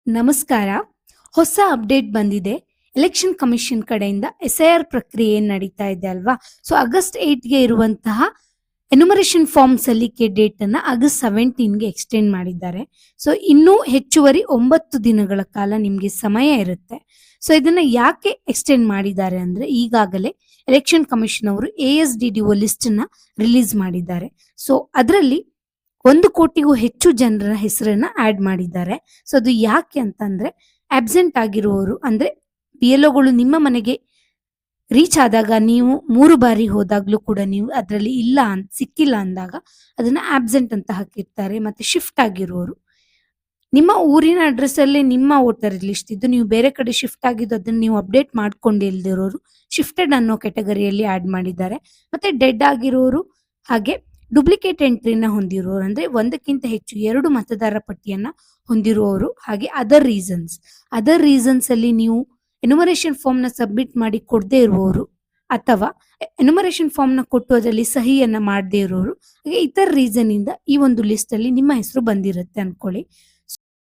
ನಮಸ್ಕಾರ. ಹೊಸ ಅಪ್ಡೇಟ್ ಬಂದಿದೆ. ಎಲೆಕ್ಷನ್ ಕಮಿಷನ್ ಕಡೆಯಿಂದ ಎಸ್ಐಆರ್ ಪ್ರಕ್ರಿಯೆ ಏನ್ ನಡೀತಾ ಇದೆ ಅಲ್ವಾ? ಸೊ ಆಗಸ್ಟ್ 8ಗೆ ಇರುವಂತಹ ಎನ್ಯುಮರೇಷನ್ ಫಾರ್ಮ್ ಸಲ್ಲಿಕೆ ಡೇಟ್ ಅನ್ನ ಆಗಸ್ಟ್ 17ಗೆ ಎಕ್ಸ್ಟೆಂಡ್ ಮಾಡಿದ್ದಾರೆ. ಸೊ ಇನ್ನೂ ಹೆಚ್ಚುವರಿ 9 ದಿನಗಳ ಕಾಲ ನಿಮ್ಗೆ ಸಮಯ ಇರುತ್ತೆ. ಸೊ ಇದನ್ನ ಯಾಕೆ ಎಕ್ಸ್ಟೆಂಡ್ ಮಾಡಿದ್ದಾರೆ ಅಂದ್ರೆ ಈಗಾಗಲೇ ಎಲೆಕ್ಷನ್ ಕಮಿಷನ್ ಅವರು ASDDO ಲಿಸ್ಟ್ ನ ರಿಲೀಸ್ ಮಾಡಿದ್ದಾರೆ. ಸೊ ಅದರಲ್ಲಿ 1 ಕೋಟಿಗೂ ಹೆಚ್ಚು ಜನರ ಹೆಸರನ್ನ ಆಡ್ ಮಾಡಿದ್ದಾರೆ. ಸೊ ಅದು ಯಾಕೆ ಅಂತಂದ್ರೆ ಅಬ್ಸೆಂಟ್ ಆಗಿರುವವರು ಅಂದ್ರೆ BLOಗಳು ನಿಮ್ಮ ಮನೆಗೆ ರೀಚ್ ಆದಾಗ ನೀವು 3 ಬಾರಿ ಹೋದಾಗ್ಲೂ ಕೂಡ ನೀವು ಅದರಲ್ಲಿ ಸಿಕ್ಕಿಲ್ಲ ಅಂದಾಗ ಅದನ್ನ ಆಬ್ಸೆಂಟ್ ಅಂತ ಹಾಕಿರ್ತಾರೆ. ಮತ್ತೆ ಶಿಫ್ಟ್ ಆಗಿರುವವರು ನಿಮ್ಮ ಊರಿನ ಅಡ್ರೆಸ್ ಅಲ್ಲಿ ನಿಮ್ಮ ವೋಟರ್ ಲಿಸ್ಟ್ ಇದ್ದು ನೀವು ಬೇರೆ ಕಡೆ ಶಿಫ್ಟ್ ಆಗಿದ್ದು ಅದನ್ನ ನೀವು ಅಪ್ಡೇಟ್ ಮಾಡ್ಕೊಂಡಿಲ್ದಿರೋರು ಶಿಫ್ಟೆಡ್ ಅನ್ನೋ ಕೆಟಗರಿಯಲ್ಲಿ ಆಡ್ ಮಾಡಿದ್ದಾರೆ. ಮತ್ತೆ ಡೆಡ್ ಆಗಿರೋರು ಹಾಗೆ ಡುಪ್ಲಿಕೇಟ್ ಎಂಟ್ರಿನ ಹೊಂದಿರುವವರು ಅಂದ್ರೆ ಒಂದಕ್ಕಿಂತ ಹೆಚ್ಚು 2 ಮತದಾರ ಪಟ್ಟಿಯನ್ನ ಹೊಂದಿರುವವರು ಹಾಗೆ ಅದರ್ ರೀಸನ್ಸ್ ಅಲ್ಲಿ ನೀವು ಎನ್ಯುಮರೇಷನ್ ಫಾರ್ಮ್ ನ ಸಬ್ಮಿಟ್ ಮಾಡಿ ಕೊಡದೇ ಇರುವವರು ಅಥವಾ ಎನ್ಯುಮರೇಷನ್ ಫಾರ್ಮ್ ನ ಕೊಟ್ಟು ಅದರಲ್ಲಿ ಸಹಿಯನ್ನ ಮಾಡದೇ ಇರೋರು ಹಾಗೆ ಇತರ ರೀಸನ್ ಇಂದ ಈ ಒಂದು ಲಿಸ್ಟ್ ಅಲ್ಲಿ ನಿಮ್ಮ ಹೆಸರು ಬಂದಿರುತ್ತೆ ಅನ್ಕೊಳ್ಳಿ.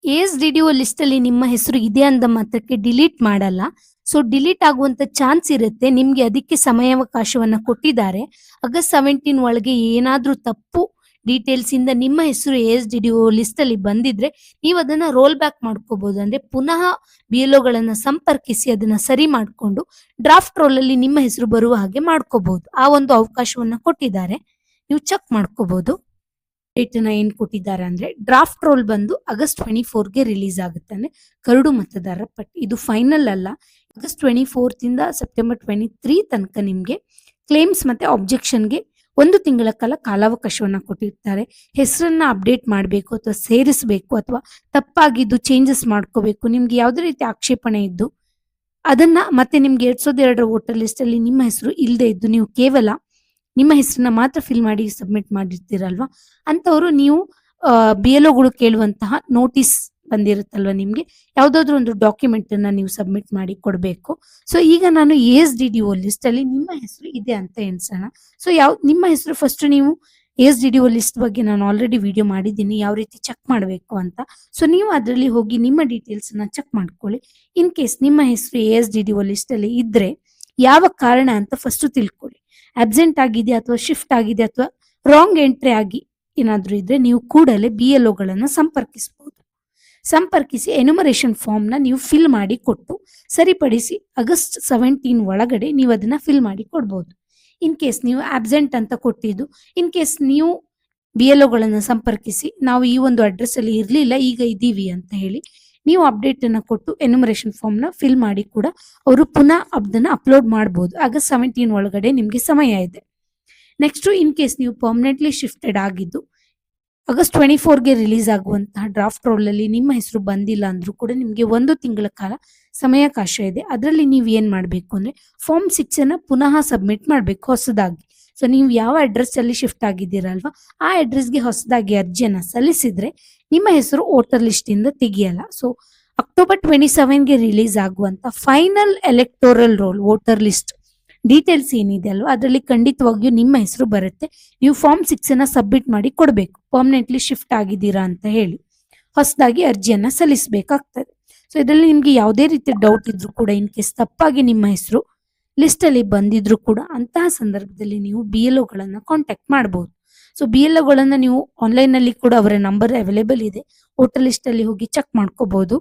ASDDO ಲಿಸ್ಟ್ ಅಲ್ಲಿ ನಿಮ್ಮ ಹೆಸರು ಇದೆ ಅಂದ ಮಾತ್ರಕ್ಕೆ ಡಿಲೀಟ್ ಮಾಡಲ್ಲ. ಸೊ ಡಿಲೀಟ್ ಆಗುವಂತ ಚಾನ್ಸ್ ಇರುತ್ತೆ. ನಿಮ್ಗೆ ಅದಕ್ಕೆ ಸಮಯಾವಕಾಶವನ್ನ ಕೊಟ್ಟಿದ್ದಾರೆ. ಆಗಸ್ಟ್ 17 ಒಳಗೆ ಏನಾದ್ರೂ ತಪ್ಪು ಡೀಟೇಲ್ಸ್ ಇಂದ ನಿಮ್ಮ ಹೆಸರು ASDDO ಲಿಸ್ಟ್ ಅಲ್ಲಿ ಬಂದಿದ್ರೆ ನೀವು ಅದನ್ನ ರೋಲ್ ಬ್ಯಾಕ್ ಮಾಡ್ಕೋಬಹುದು. ಅಂದ್ರೆ ಪುನಃ BLOಗಳನ್ನ ಸಂಪರ್ಕಿಸಿ ಅದನ್ನ ಸರಿ ಮಾಡ್ಕೊಂಡು ಡ್ರಾಫ್ಟ್ ರೋಲ್ ಅಲ್ಲಿ ನಿಮ್ಮ ಹೆಸರು ಬರುವ ಹಾಗೆ ಮಾಡ್ಕೋಬಹುದು. ಆ ಒಂದು ಅವಕಾಶವನ್ನ ಕೊಟ್ಟಿದ್ದಾರೆ. ನೀವು ಚೆಕ್ ಮಾಡ್ಕೋಬಹುದು. ಡೇಟ್ ನ ಏನ್ ಕೊಟ್ಟಿದ್ದಾರೆ ಅಂದ್ರೆ ಡ್ರಾಫ್ಟ್ ರೋಲ್ ಬಂದು ಆಗಸ್ಟ್ 24ಗೆ ರಿಲೀಸ್ ಆಗುತ್ತೆ. ಅಂದ್ರೆ ಕರಡು ಮತದಾರರ ಪಟ್ಟಿ ಇದು ಫೈನಲ್ ಅಲ್ಲ. ಆಗಸ್ಟ್ 24 ಇಂದ ಸೆಪ್ಟೆಂಬರ್ 23 ತನಕ ನಿಮ್ಗೆ ಕ್ಲೇಮ್ಸ್ ಮತ್ತೆ ಆಬ್ಜೆಕ್ಷನ್ಗೆ 1 ತಿಂಗಳ ಕಾಲ ಕಾಲಾವಕಾಶವನ್ನ ಕೊಟ್ಟಿರ್ತಾರೆ. ಹೆಸರನ್ನ ಅಪ್ಡೇಟ್ ಮಾಡಬೇಕು ಅಥವಾ ಸೇರಿಸಬೇಕು ಅಥವಾ ತಪ್ಪಾಗಿದ್ದು ಚೇಂಜಸ್ ಮಾಡ್ಕೋಬೇಕು, ನಿಮ್ಗೆ ಯಾವುದೇ ರೀತಿ ಆಕ್ಷೇಪಣೆ ಇದ್ದು ಅದನ್ನ ಮತ್ತೆ ನಿಮ್ಗೆ 2002 ವೋಟರ್ ಲಿಸ್ಟ್ ಅಲ್ಲಿ ನಿಮ್ಮ ಹೆಸರು ಇಲ್ಲದೆ ಇದ್ದು ನೀವು ಕೇವಲ ನಿಮ್ಮ ಹೆಸರನ್ನ ಮಾತ್ರ ಫಿಲ್ ಮಾಡಿ ಸಬ್ಮಿಟ್ ಮಾಡಿರ್ತೀರಲ್ವಾ, ಅಂತವರು ನೀವು BLOಗಳು ಕೇಳುವಂತಹ ನೋಟಿಸ್ ಬಂದಿರುತ್ತಲ್ವಾ ನಿಮ್ಗೆ ಯಾವ್ದಾದ್ರು ಒಂದು ಡಾಕ್ಯುಮೆಂಟ್ ಅನ್ನ ನೀವು ಸಬ್ಮಿಟ್ ಮಾಡಿ ಕೊಡ್ಬೇಕು. ಸೊ ಈಗ ನಾನು ASDDO ಲಿಸ್ಟ್ ಅಲ್ಲಿ ನಿಮ್ಮ ಹೆಸರು ಇದೆ ಅಂತ ಎಣಿಸೋಣ. ಸೊ ನಿಮ್ಮ ಹೆಸರು ಫಸ್ಟ್ ನೀವು ASDDO ಲಿಸ್ಟ್ ಬಗ್ಗೆ ನಾನು ಆಲ್ರೆಡಿ ವಿಡಿಯೋ ಮಾಡಿದ್ದೀನಿ ಯಾವ ರೀತಿ ಚೆಕ್ ಮಾಡಬೇಕು ಅಂತ. ಸೊ ನೀವು ಅದರಲ್ಲಿ ಹೋಗಿ ನಿಮ್ಮ ಡೀಟೇಲ್ಸ್ ನ ಚೆಕ್ ಮಾಡ್ಕೊಳ್ಳಿ. ಇನ್ ಕೇಸ್ ನಿಮ್ಮ ಹೆಸರು ASDDO ಲಿಸ್ಟ್ ಅಲ್ಲಿ ಇದ್ರೆ ಯಾವ ಕಾರಣ ಅಂತ ಫಸ್ಟ್ ತಿಳ್ಕೊಳ್ಳಿ. ಅಬ್ಸೆಂಟ್ ಆಗಿದೆ ಅಥವಾ ಶಿಫ್ಟ್ ಆಗಿದೆ ಅಥವಾ ರಾಂಗ್ ಎಂಟ್ರಿ ಆಗಿ ಏನಾದ್ರೂ ಇದ್ರೆ ನೀವು ಕೂಡಲೇ BLOಗಳನ್ನ ಸಂಪರ್ಕಿಸಿ ಎನ್ಯುಮರೇಷನ್ ಫಾರ್ಮ್ ನ ನೀವು ಫಿಲ್ ಮಾಡಿ ಕೊಟ್ಟು ಸರಿಪಡಿಸಿ ಆಗಸ್ಟ್ 17 ಒಳಗಡೆ ನೀವು ಅದನ್ನ ಫಿಲ್ ಮಾಡಿ ಕೊಡ್ಬೋದು. ಇನ್ ಕೇಸ್ ನೀವು ಆಬ್ಸೆಂಟ್ ಅಂತ ಕೊಟ್ಟಿದ್ದು ಇನ್ ಕೇಸ್ ನೀವು BLOಗಳನ್ನ ಸಂಪರ್ಕಿಸಿ ನಾವು ಈ ಒಂದು ಅಡ್ರೆಸ್ ಅಲ್ಲಿ ಇರ್ಲಿಲ್ಲ ಈಗ ಇದೀವಿ ಅಂತ ಹೇಳಿ ನೀವು ಅಪ್ಡೇಟ್ ಅನ್ನ ಕೊಟ್ಟು ಎನ್ಯುಮರೇಷನ್ ಫಾರ್ಮ್ ನ ಫಿಲ್ ಮಾಡಿ ಕೂಡ ಅವರು ಪುನಃ ಅದನ್ನ ಅಪ್ಲೋಡ್ ಮಾಡಬಹುದು. ಆಗಸ್ಟ್ 17 ಒಳಗಡೆ ನಿಮ್ಗೆ ಸಮಯ ಇದೆ. ನೆಕ್ಸ್ಟ್ ಇನ್ ಕೇಸ್ ನೀವು ಪರ್ಮನೆಂಟ್ಲಿ ಶಿಫ್ಟೆಡ್ ಆಗಿದ್ದು ಆಗಸ್ಟ್ 24ಗೆ ರಿಲೀಸ್ ಆಗುವಂತಹ ಡ್ರಾಫ್ಟ್ ರೋಲ್ ಅಲ್ಲಿ ನಿಮ್ಮ ಹೆಸರು ಬಂದಿಲ್ಲ ಅಂದ್ರೂ ಕೂಡ ನಿಮ್ಗೆ 1 ತಿಂಗಳ ಕಾಲ ಸಮಯಾವಕಾಶ ಇದೆ. ಅದರಲ್ಲಿ ನೀವು ಏನ್ ಮಾಡ್ಬೇಕು ಅಂದ್ರೆ ಫಾರ್ಮ್ 6 ಅನ್ನ ಪುನಃ ಸಬ್ಮಿಟ್ ಮಾಡ್ಬೇಕು ಹೊಸದಾಗಿ. ಸೊ ನೀವು ಯಾವ ಅಡ್ರೆಸ್ ಅಲ್ಲಿ ಶಿಫ್ಟ್ ಆಗಿದ್ದೀರಲ್ವಾ ಆ ಅಡ್ರೆಸ್ಗೆ ಹೊಸದಾಗಿ ಅರ್ಜಿಯನ್ನ ಸಲ್ಲಿಸಿದ್ರೆ ನಿಮ್ಮ ಹೆಸರು ವೋಟರ್ ಲಿಸ್ಟ್ ಇಂದ ತೆಗಿಯಲ್ಲ. ಸೊ ಅಕ್ಟೋಬರ್ 27ಗೆ ರಿಲೀಸ್ ಆಗುವಂತ final electoral roll voter list details ಏನಿದೆ ಅಲ್ವಾ ಅದರಲ್ಲಿ ಖಂಡಿತವಾಗಿಯೂ ನಿಮ್ಮ ಹೆಸರು ಬರುತ್ತೆ. ನೀವು ಫಾರ್ಮ್ 6 ಅನ್ನ ಸಬ್ಮಿಟ್ ಮಾಡಿ ಕೊಡ್ಬೇಕು. ಪರ್ಮನೆಂಟ್ಲಿ ಶಿಫ್ಟ್ ಆಗಿದ್ದೀರಾ ಅಂತ ಹೇಳಿ ಹೊಸದಾಗಿ ಅರ್ಜಿಯನ್ನ ಸಲ್ಲಿಸಬೇಕಾಗ್ತದೆ. ಸೊ ಇದರಲ್ಲಿ ನಿಮ್ಗೆ ಯಾವುದೇ ರೀತಿ ಡೌಟ್ ಇದ್ರೂ ಕೂಡ ಇನ್ ಕೇಸ್ ತಪ್ಪಾಗಿ ನಿಮ್ಮ ಹೆಸರು ಲಿಸ್ಟ್ ಅಲ್ಲಿ ಬಂದಿದ್ರು ಕೂಡ ಅಂತಹ ಸಂದರ್ಭದಲ್ಲಿ ನೀವು BLOಗಳನ್ನ ಕಾಂಟ್ಯಾಕ್ಟ್ ಮಾಡಬಹುದು. ಸೊ BLOಗಳನ್ನ ನೀವು ಆನ್ಲೈನ್ ಅಲ್ಲಿ ಕೂಡ ಅವರ ನಂಬರ್ ಅವೈಲೇಬಲ್ ಇದೆ, ವೋಟರ್ ಲಿಸ್ಟ್ ಅಲ್ಲಿ ಹೋಗಿ ಚೆಕ್ ಮಾಡ್ಕೋಬಹುದು.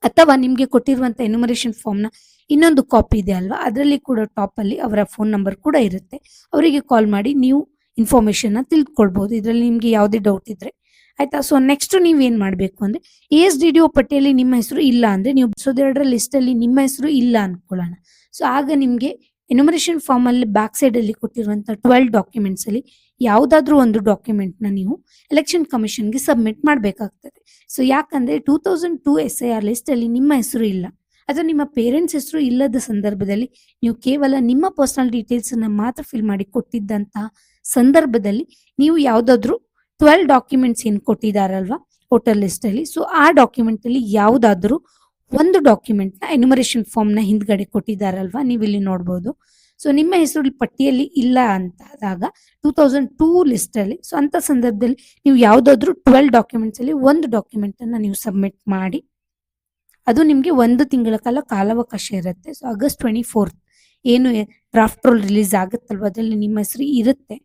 ಅಥವಾ ನಿಮ್ಗೆ ಕೊಟ್ಟಿರುವಂತ ಎನ್ಯುಮರೇಷನ್ ಫಾರ್ಮ್ ನ ಇನ್ನೊಂದು ಕಾಪಿ ಇದೆ ಅಲ್ವಾ ಅದರಲ್ಲಿ ಕೂಡ ಟಾಪ್ ಅಲ್ಲಿ ಅವರ ಫೋನ್ ನಂಬರ್ ಕೂಡ ಇರುತ್ತೆ. ಅವರಿಗೆ ಕಾಲ್ ಮಾಡಿ ನೀವು ಇನ್ಫಾರ್ಮೇಶನ್ ನ ತಿಳ್ಕೊಳ್ಬಹುದು ಇದರಲ್ಲಿ ನಿಮ್ಗೆ ಯಾವುದೇ ಡೌಟ್ ಇದ್ರೆ ಆಯ್ತಾ. ಸೊ ನೆಕ್ಸ್ಟ್ ನೀವ್ ಏನ್ ಮಾಡ್ಬೇಕು ಅಂದ್ರೆ ASDDO ಪಟ್ಟಿಯಲ್ಲಿ ನಿಮ್ಮ ಹೆಸರು ಇಲ್ಲ ಅಂದ್ರೆ ನೀವು 2002 ಲಿಸ್ಟ್ ಅಲ್ಲಿ ನಿಮ್ಮ ಹೆಸರು ಇಲ್ಲ ಅನ್ಕೊಳ್ಳೋಣ. ಸೊ ಆಗ ನಿಮ್ಗೆ ಎನ್ಯುಮರೇಷನ್ ಫಾರ್ಮ್ ಅಲ್ಲಿ ಬ್ಯಾಕ್ ಸೈಡ್ ಅಲ್ಲಿ ಕೊಟ್ಟಿರುವಂತಹ 12 ಡಾಕ್ಯುಮೆಂಟ್ಸ್ ಅಲ್ಲಿ ಯಾವ್ದಾದ್ರು ಒಂದು ಡಾಕ್ಯುಮೆಂಟ್ ನ ನೀವು ಎಲೆಕ್ಷನ್ ಕಮಿಷನ್ ಗೆ ಸಬ್ಮಿಟ್ ಮಾಡ್ಬೇಕಾಗ್ತದೆ. ಸೊ ಯಾಕಂದ್ರೆ 2002 SIR ಲಿಸ್ಟ್ ಅಲ್ಲಿ ನಿಮ್ಮ ಹೆಸರು ಇಲ್ಲ ಅಥವಾ ನಿಮ್ಮ ಪೇರೆಂಟ್ಸ್ ಹೆಸರು ಇಲ್ಲದ ಸಂದರ್ಭದಲ್ಲಿ ನೀವು ಕೇವಲ ನಿಮ್ಮ ಪರ್ಸನಲ್ ಡೀಟೇಲ್ಸ್ ಅನ್ನ ಮಾತ್ರ ಫಿಲ್ ಮಾಡಿ ಕೊಟ್ಟಿದ್ದಂತಹ ಸಂದರ್ಭದಲ್ಲಿ ನೀವು ಯಾವ್ದಾದ್ರು 12 ಡಾಕ್ಯುಮೆಂಟ್ಸ್ ಏನ್ ಕೊಟ್ಟಿದಾರಲ್ವಾ ವೋಟರ್ ಲಿಸ್ಟ್ ಅಲ್ಲಿ ಸೊ ಆ ಡಾಕ್ಯುಮೆಂಟ್ ಅಲ್ಲಿ ಯಾವ್ದಾದ್ರು ಒಂದು ಡಾಕ್ಯುಮೆಂಟ್ ನ ಎನ್ಯುಮರೇಷನ್ ಫಾರ್ಮ್ ನ ಹಿಂದ್ಗಡೆ ಕೊಟ್ಟಿದಾರಲ್ವಾ ನೀವು ಇಲ್ಲಿ ನೋಡಬಹುದು. ಸೊ ನಿಮ್ಮ ಹೆಸರು ಪಟ್ಟಿಯಲ್ಲಿ ಇಲ್ಲ ಅಂತ ಆದಾಗ 2002 ಲಿಸ್ಟ್ ಅಲ್ಲಿ ಸೊ ಅಂತ ಸಂದರ್ಭದಲ್ಲಿ ನೀವು ಯಾವ್ದಾದ್ರು 12 ಡಾಕ್ಯುಮೆಂಟ್ಸ್ ಅಲ್ಲಿ ಒಂದು ಡಾಕ್ಯುಮೆಂಟ್ ಅನ್ನ ನೀವು ಸಬ್ಮಿಟ್ ಮಾಡಿ ಅದು ನಿಮಗೆ 1 ತಿಂಗಳ ಕಾಲ ಕಾಲಾವಕಾಶ ಇರುತ್ತೆ. ಸೊ ಆಗಸ್ಟ್ 24 ಏನು ಡ್ರಾಫ್ಟ್ ರೋಲ್ ರಿಲೀಸ್ ಆಗುತ್ತಲ್ವ ಅದರಲ್ಲಿ ನಿಮ್ಮ ಹೆಸರು ಇರುತ್ತೆ.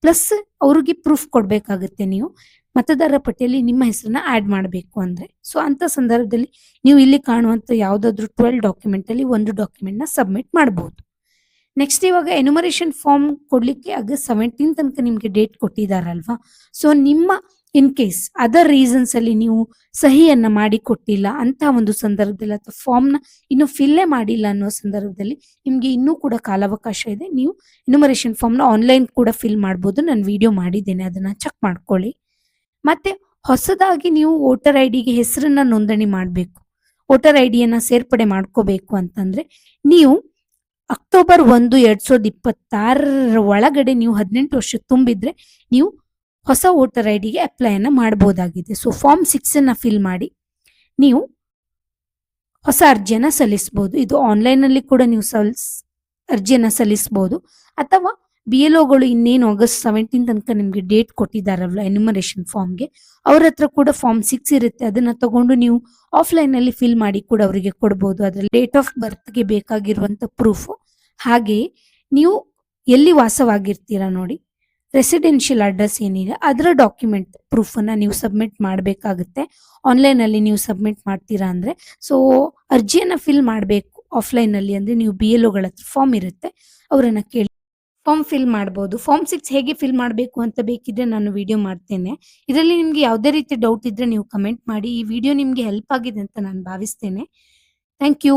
ಪ್ಲಸ್ ಅವ್ರಿಗೆ ಪ್ರೂಫ್ ಕೊಡಬೇಕಾಗುತ್ತೆ ನೀವು ಮತದಾರರ ಪಟ್ಟಿಯಲ್ಲಿ ನಿಮ್ಮ ಹೆಸರನ್ನ ಆ್ಯಡ್ ಮಾಡಬೇಕು ಅಂದರೆ. ಸೊ ಅಂಥ ಸಂದರ್ಭದಲ್ಲಿ ನೀವು ಇಲ್ಲಿ ಕಾಣುವಂಥ ಯಾವುದಾದ್ರೂ 12 ಡಾಕ್ಯುಮೆಂಟಲ್ಲಿ ಒಂದು ಡಾಕ್ಯುಮೆಂಟ್ನ ಸಬ್ಮಿಟ್ ಮಾಡ್ಬೋದು. ನೆಕ್ಸ್ಟ್ ಇವಾಗ ಎನ್ಯುಮರೇಷನ್ ಫಾರ್ಮ್ ಕೊಡಲಿಕ್ಕೆ ಆಗಸ್ಟ್ 17 ತನಕ ನಿಮಗೆ ಡೇಟ್ ಕೊಟ್ಟಿದ್ದಾರಲ್ವಾ. ಸೊ ನಿಮ್ಮ ಇನ್ ಕೇಸ್ ಅದರ್ ರೀಸನ್ಸ್ ಅಲ್ಲಿ ನೀವು ಸಹಿಯನ್ನ ಮಾಡಿ ಕೊಟ್ಟಿಲ್ಲ ಅಂತ ಒಂದು ಸಂದರ್ಭದಲ್ಲಿ ಅಥವಾ ಫಾರ್ಮ್ನ ಇನ್ನು ಫಿಲ್ಲೇ ಮಾಡಿಲ್ಲ ಅನ್ನೋ ಸಂದರ್ಭದಲ್ಲಿ ನಿಮಗೆ ಇನ್ನೂ ಕೂಡ ಕಾಲಾವಕಾಶ ಇದೆ. ನೀವು ಎನ್ಯುಮರೇಷನ್ ಫಾರ್ಮ್ನ ಆನ್ಲೈನ್ ಕೂಡ ಫಿಲ್ ಮಾಡ್ಬೋದು. ನಾನು ವಿಡಿಯೋ ಮಾಡಿದ್ದೇನೆ, ಅದನ್ನ ಚೆಕ್ ಮಾಡ್ಕೊಳ್ಳಿ. ಮತ್ತೆ ಹೊಸದಾಗಿ ನೀವು ವೋಟರ್ ಐ ಡಿಗೆ ಹೆಸರನ್ನ ನೋಂದಣಿ ಮಾಡಬೇಕು, ವೋಟರ್ ಐ ಡಿಯನ್ನ ಸೇರ್ಪಡೆ ಮಾಡ್ಕೋಬೇಕು ಅಂತಂದ್ರೆ ನೀವು ಅಕ್ಟೋಬರ್ 1, 2026 ಒಳಗಡೆ ನೀವು 18 ವರ್ಷ ತುಂಬಿದ್ರೆ ನೀವು ಹೊಸ ವೋಟರ್ ಐ ಡಿಗೆ ಅಪ್ಲೈಯನ್ನು ಮಾಡಬಹುದಾಗಿದೆ. ಸೊ ಫಾರ್ಮ್ 6 ಫಿಲ್ ಮಾಡಿ ನೀವು ಹೊಸ ಅರ್ಜಿಯನ್ನು ಸಲ್ಲಿಸಬಹುದು. ಇದು ಆನ್ಲೈನಲ್ಲಿ ಕೂಡ ನೀವು ಅರ್ಜಿಯನ್ನು ಸಲ್ಲಿಸಬಹುದು ಅಥವಾ BLOಗಳು ಇನ್ನೇನು ಆಗಸ್ಟ್ 17 ತನಕ ನಿಮಗೆ ಡೇಟ್ ಕೊಟ್ಟಿದ್ದಾರಲ್ಲ ಎನ್ಯುಮರೇಷನ್ ಫಾರ್ಮ್ಗೆ, ಅವ್ರ ಹತ್ರ ಕೂಡ ಫಾರ್ಮ್ 6 ಇರುತ್ತೆ. ಅದನ್ನ ತಗೊಂಡು ನೀವು ಆಫ್ಲೈನಲ್ಲಿ ಫಿಲ್ ಮಾಡಿ ಕೂಡ ಅವರಿಗೆ ಕೊಡ್ಬೋದು. ಅದರಲ್ಲಿ ಡೇಟ್ ಆಫ್ ಬರ್ತ್ಗೆ ಬೇಕಾಗಿರುವಂಥ ಪ್ರೂಫು, ಹಾಗೆಯೇ ನೀವು ಎಲ್ಲಿ ವಾಸವಾಗಿರ್ತೀರಾ ನೋಡಿ ರೆಸಿಡೆನ್ಷಿಯಲ್ ಅಡ್ರೆಸ್ ಏನಿದೆ ಅದರ ಡಾಕ್ಯುಮೆಂಟ್ ಪ್ರೂಫನ್ನು ನೀವು ಸಬ್ಮಿಟ್ ಮಾಡಬೇಕಾಗುತ್ತೆ. ಆನ್ಲೈನಲ್ಲಿ ನೀವು ಸಬ್ಮಿಟ್ ಮಾಡ್ತೀರಾ ಅಂದರೆ ಸೊ ಅರ್ಜಿಯನ್ನು ಫಿಲ್ ಮಾಡಬೇಕು ಆಫ್ಲೈನಲ್ಲಿ ಅಂದರೆ ನೀವು BLOಗಳ ಹತ್ರ ಫಾರ್ಮ್ ಇರುತ್ತೆ, ಅವರನ್ನು ಕೇಳಿ ಫಾರ್ಮ್ ಫಿಲ್ ಮಾಡ್ಬೋದು. ಫಾರ್ಮ್ 6 ಹೇಗೆ ಫಿಲ್ ಮಾಡಬೇಕು ಅಂತ ಬೇಕಿದ್ರೆ ನಾನು ವಿಡಿಯೋ ಮಾಡ್ತೇನೆ. ಇದರಲ್ಲಿ ನಿಮಗೆ ಯಾವುದೇ ರೀತಿ ಡೌಟ್ ಇದ್ರೆ ನೀವು ಕಮೆಂಟ್ ಮಾಡಿ. ಈ ವಿಡಿಯೋ ನಿಮಗೆ ಹೆಲ್ಪ್ ಆಗಿದೆ ಅಂತ ನಾನು ಭಾವಿಸ್ತೇನೆ. Thank you.